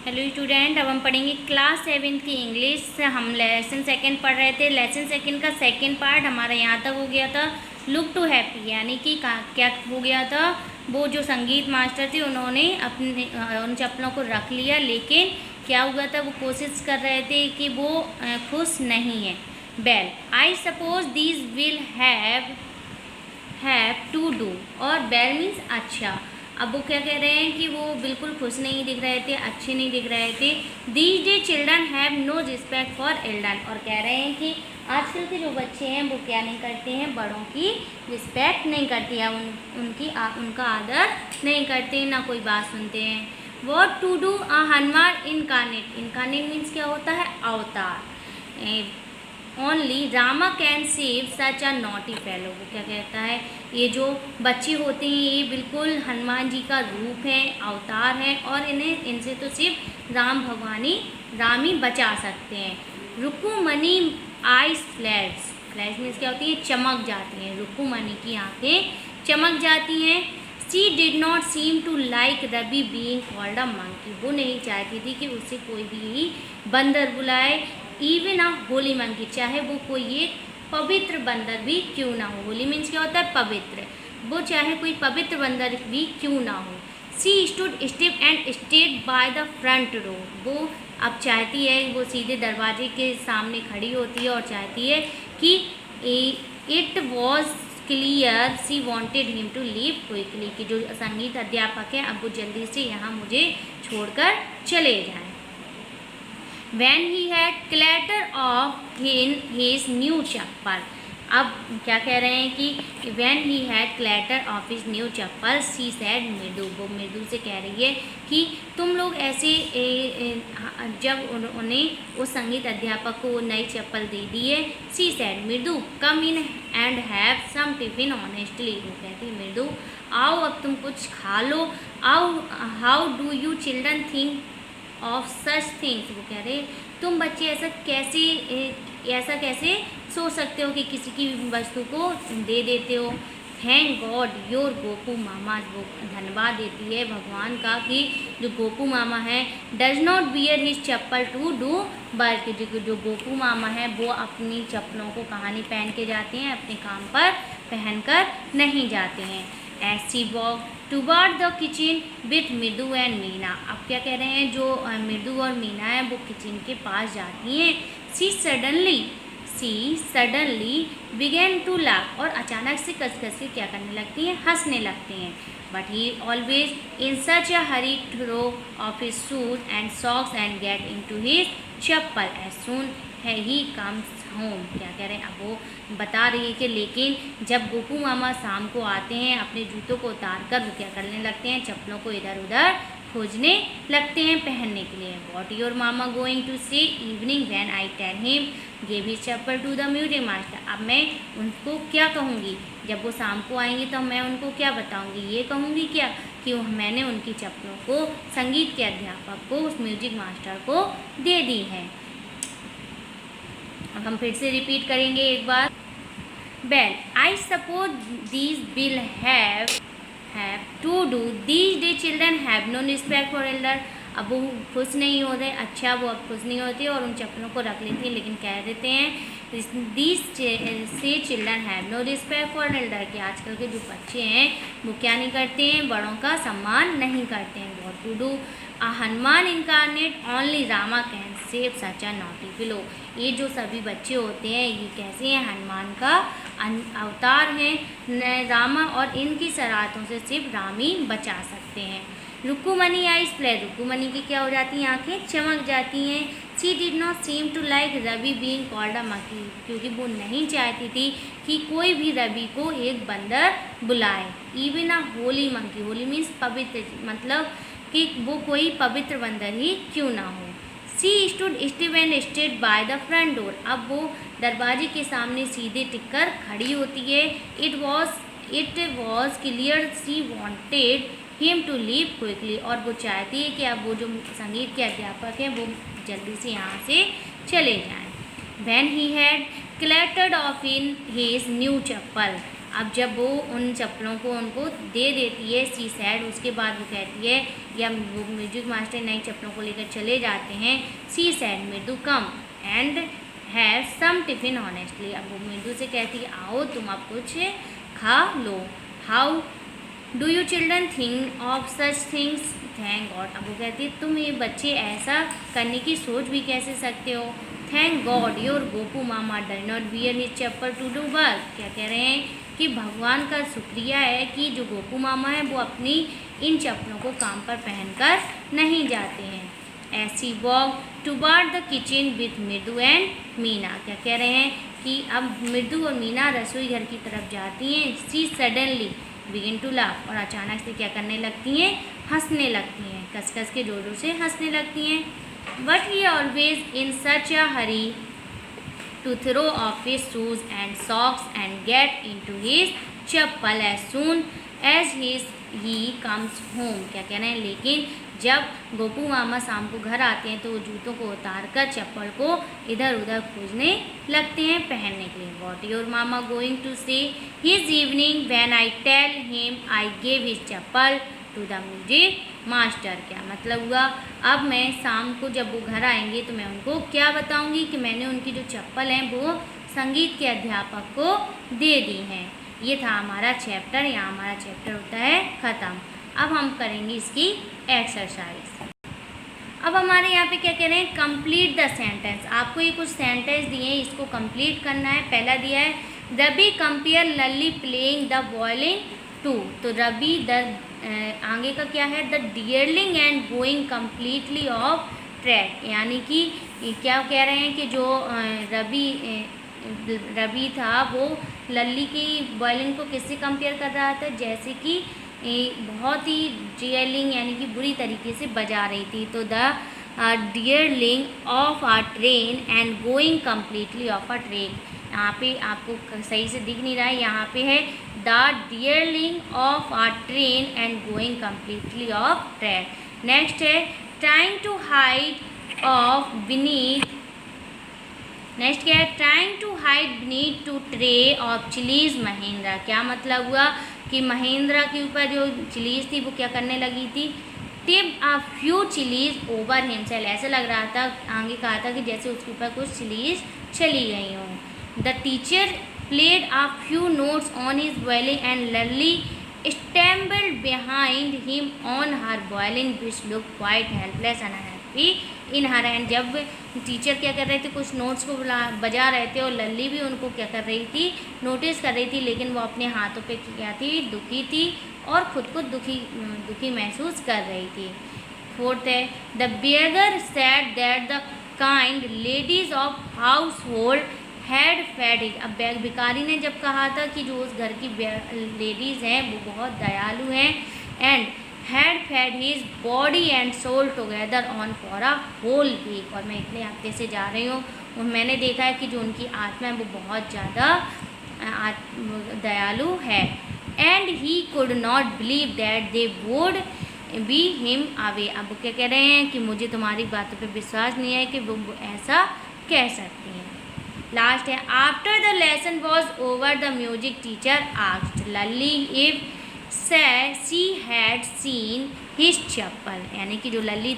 Hello student, अब हम पढ़ेंगे क्लास 7 की इंग्लिश। हम लेसन सेकंड पढ़ रहे थे। लेसन सेकंड का सेकंड पार्ट हमारा यहाँ तक हो गया था, लुक टू हैप्पी। यानी कि क्या हो गया था, वो जो संगीत मास्टर थे उन्होंने अपने उन चप्पलों को रख लिया, लेकिन क्या हुआ था, वो कोशिश कर रहे थे कि वो खुश नहीं है। Well, I suppose these will have to do, और बेल मीन्स अच्छा। अब वो क्या कह रहे हैं कि वो बिल्कुल खुश नहीं दिख रहे थे, अच्छे नहीं दिख रहे थे। These day children have no respect for elder, और कह रहे हैं कि आजकल के जो बच्चे हैं वो क्या नहीं करते हैं, बड़ों की रिस्पेक्ट नहीं करते हैं, उनका आदर नहीं करते, ना कोई बात सुनते हैं। What to do a Hanuman incarnate, incarnate means क्या होता है, अवतार। Only Rama can save such a naughty fellow, वो क्या कहता है, ये जो बच्चे होते हैं ये बिल्कुल हनुमान जी का रूप है, अवतार है, और इनसे तो सिर्फ राम ही बचा सकते हैं। रुकुमनी आइज फ्लैश, फ्लैश मीन्स क्या होती है, चमक जाती हैं। रुकुमनी की आंखें चमक जाती हैं। She did not seem to like Ravi being called a monkey, वो नहीं चाहती थी कि उससे कोई भी बंदर बुलाए। इवन अ होली मंकी, चाहे वो कोई एक पवित्र बंदर भी क्यों ना हो। होली मीन्स क्या होता है, पवित्र। वो चाहे कोई पवित्र बंदर भी क्यों ना हो। She stood stiff and stayed by the front row, वो अब चाहती है, वो सीधे दरवाजे के सामने खड़ी होती है और चाहती है कि it was clear she wanted him to leave quickly, कि जो संगीत अध्यापक है अब वो जल्दी से यहाँ मुझे छोड़कर चले जाएं। When he had clatter of his new चप्पल, अब क्या कह रहे हैं कि when he had clatter of his new chappal, she said मृदु, वो मृदु से कह रही है कि तुम लोग ऐसे जब उन्हें उस संगीत अध्यापक को नई चप्पल दे दी है। she said मृदु come in and have some tiffin honestly, वो कहती है मृदु आओ अब तुम कुछ खा लो, आओ how do you children think of such things, वो कह रहे तुम बच्चे ऐसा कैसे सोच सकते हो कि किसी की वस्तु को दे देते हो। थैंक गॉड योर गोपू मामा, वो धन्यवाद देती है भगवान का कि जो गोपू मामा है does not wear his chappal to do work, जो गोपू मामा है वो अपनी चप्पलों को कहाँ नहीं पहन के जाते हैं, अपने काम पर पहनकर नहीं जाते हैं। As she walk toward the kitchen with Mridu and Meena, अब क्या कह रहे हैं, जो मृदु और मीना है वो किचन के पास जाती हैं। See suddenly begin to laugh, और अचानक से कस के क्या करने लगती हैं, हंसने लगते हैं। But he always in such a hurry throw off his shoes and socks and get into his chappal as soon as he comes home, क्या कह रहे हैं, अब वो बता रही है कि लेकिन जब गोपू मामा शाम को आते हैं अपने जूतों को उतार कर वो क्या करने लगते हैं, चप्पलों को इधर उधर खोजने लगते हैं पहनने के लिए। What your mama going to say evening when I tell him give his chappal to the music master, अब मैं उनको क्या कहूँगी, जब वो शाम को आएंगे तो मैं उनको क्या बताऊँगी, ये कहूँगी क्या कि मैंने उनकी चप्पलों को संगीत के अध्यापक को, उस म्यूजिक मास्टर को दे दी है। अब हम फिर से रिपीट करेंगे एक बार। Well, I suppose these will have to do, these day children have no respect for elder, अब वो खुश नहीं होते, अच्छा वो अब खुश नहीं होती और उन चप्पलों को रख लेती हैं, लेकिन कह देते हैं दीज से children have no respect for elder, कि आजकल के जो बच्चे हैं वो क्या नहीं करते हैं, बड़ों का सम्मान नहीं करते हैं। What to do a Hanuman incarnate only Rama can save such a naughty fellow, ये जो सभी बच्चे होते हैं ये कैसे हैं, हनुमान का अवतार हैं रामा, और इनकी शरारतों से सिर्फ राम ही बचा सकते हैं। रुकुमनी आइज फ्लैश, रुकुमनी की क्या हो जाती हैं, आंखें चमक जाती हैं। She did not seem to like Ravi being called a monkey, क्योंकि वो नहीं चाहती थी कि कोई भी रवि को एक बंदर बुलाए। इवन अ होली मंकी, होली मीन्स पवित्र, मतलब कि वो कोई पवित्र बंदर ही क्यों ना हो। She stood stiff and stayed by the front door, अब वो दरवाजे के सामने सीधे टिककर खड़ी होती है। It was clear she wanted him to leave quickly, और वो चाहती है कि अब वो जो संगीत के अध्यापक हैं वो जल्दी से यहाँ से चले जाएं। When he had clattered off in his new चप्पल, अब जब वो उन चप्पलों को उनको दे देती है, सी सैड, उसके बाद वो कहती है, या वो म्यूजिक मास्टर नई चप्पलों को लेकर चले जाते हैं, she said Mridu come and have some tiffin honestly. अब वो मृदु से कहती है आओ तुम अब कुछ खा लो। How do you children think of such things, thank God. अब वो कहती है तुम ये बच्चे ऐसा करने की सोच भी कैसे सकते हो। थैंक गॉड योर गोपू मामा does not wear his chappal to do work. क्या कह रहे हैं कि भगवान का शुक्रिया है कि जो गोपू मामा है वो अपनी इन चप्पलों को काम पर पहनकर नहीं जाते हैं। ऐसी walk toward the kitchen with Mridu and Meena. क्या कह रहे हैं कि अब मृदु और मीना रसोई घर की तरफ जाती हैं। See suddenly begin to laugh, और अचानक से क्या करने लगती हैं, हंसने लगती हैं, कस कस के जोर जोर से हंसने लगती हैं। But he always in such a Hari to throw off his shoes and socks and get into his chappal as soon as he comes home। क्या कह रहे हैं, लेकिन जब गोपू मामा शाम को घर आते हैं तो वो जूतों को उतार कर चप्पल को इधर उधर खोजने लगते हैं पहनने के लिए। What your mama going to say his evening when I tell him I gave his chappal to the music master. क्या मतलब हुआ, अब मैं शाम को जब वो घर आएंगे तो मैं उनको क्या बताऊंगी कि मैंने उनकी जो चप्पल हैं वो संगीत के अध्यापक को दे दी हैं। ये था हमारा चैप्टर, यहाँ हमारा चैप्टर होता है ख़त्म। अब हम करेंगे इसकी एक्सरसाइज। अब हमारे यहाँ पे क्या कह रहे हैं, कंप्लीट द सेंटेंस। आपको ये कुछ सेंटेंस दिए हैं, इसको कंप्लीट करना है। पहला दिया है Ravi compare Lalli playing the violin too. तो रवि द आगे का क्या है, the derailing and going completely off track. यानी कि क्या कह रहे हैं कि जो रवि था वो लल्ली की वायलिन को किससे कंपेयर कर रहा था, जैसे कि बहुत ही डियरलिंग यानी कि बुरी तरीके से बजा रही थी। तो the derailing of a train and going completely off a train. यहाँ पे आपको सही से दिख नहीं रहा है, यहाँ पे है the derailing of a train and going completely off track. Next है trying to hide of beneath. Next क्या है, trying to hide beneath two tray of chillies Mahindra. क्या मतलब हुआ कि महिंद्रा के ऊपर जो चिलीज थी वो क्या करने लगी थी, टिप आ फ्यू चिलीज ओवर हिमसेल्फ। ऐसा लग रहा था, आगे कहा था कि जैसे उसके ऊपर कुछ चिलीज चली गई हों। The teacher played a few notes on his violin and Lally stumbled behind him on her violin which looked quite helpless and unhappy in her hand। जब टीचर क्या कर रहे थे, कुछ नोट्स को बजा रहे थे और लल्ली भी उनको क्या कर रही थी, नोटिस कर रही थी, लेकिन वो अपने हाथों पे क्या थी, दुखी थी और ख़ुद को दुखी महसूस कर रही थी। फोर्थ है the beggar said that the kind ladies of household had fed it. अब भिखारी ने जब कहा था कि जो उस घर की लेडीज़ हैं वो बहुत दयालु हैं, and had fed his body and soul together on for a whole week. और मैं इतने हफ्ते से जा रही हूँ और मैंने देखा है कि जो उनकी आत्मा है वो बहुत ज़्यादा दयालु है। And he could not believe that they would be him away. अब वो क्या कह रहे हैं कि मुझे तुम्हारी बातों पे विश्वास नहीं है कि वो ऐसा कह सकती हैं। लास्ट है after the lesson was over the music teacher asked Lalli if she had seen his chappal. यानी कि जो लल्ली